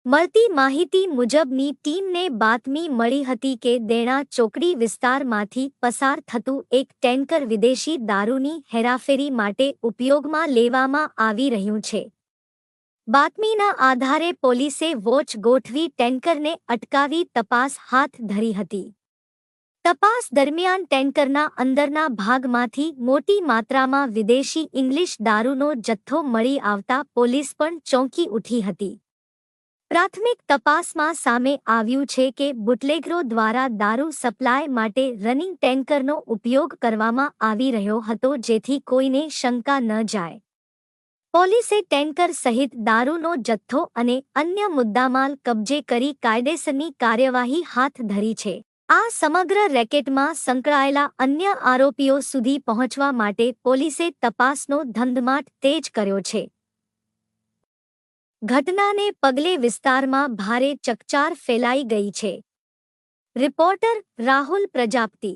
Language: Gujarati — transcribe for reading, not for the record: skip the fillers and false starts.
મળતી માહિતી મુજબની ટીમને બાતમી મળી હતી કે દેણા ચોકડી વિસ્તારમાંથી પસાર થતું એક ટેન્કર વિદેશી દારૂની હેરાફેરી માટે ઉપયોગમાં લેવામાં આવી રહ્યું છે. બાતમીના આધારે પોલીસે વોચ ગોઠવી ટેન્કરને અટકાવી તપાસ હાથ ધરી હતી. તપાસ દરમિયાન ટેન્કરના અંદરના ભાગમાંથી મોટી માત્રામાં વિદેશી ઇંગ્લિશ દારૂનો જથ્થો મળી આવતા પોલીસ પણ ચોંકી ઉઠી હતી. પ્રાથમિક તપાસમાં સામે આવ્યું છે કે બુટલેગરો દ્વારા દારૂ સપ્લાય માટે રનિંગ ટેન્કરનો ઉપયોગ કરવામાં આવી રહ્યો હતો, જેથી કોઈને શંકા ન જાય. પોલીસે ટેન્કર સહિત દારૂનો જથ્થો અને અન્ય મુદ્દામાલ કબજે કરી કાયદેસરની કાર્યવાહી હાથ ધરી છે. આ સમગ્ર રેકેટમાં સંકળાયેલા અન્ય આરોપીઓ સુધી પહોંચવા માટે પોલીસે તપાસનો ધમધમાટ તેજ કર્યો છે. ઘટનાને પગલે વિસ્તારમાં ભારે ચકચાર ફેલાઈ ગઈ છે. રિપોર્ટર રાહુલ પ્રજાપતિ.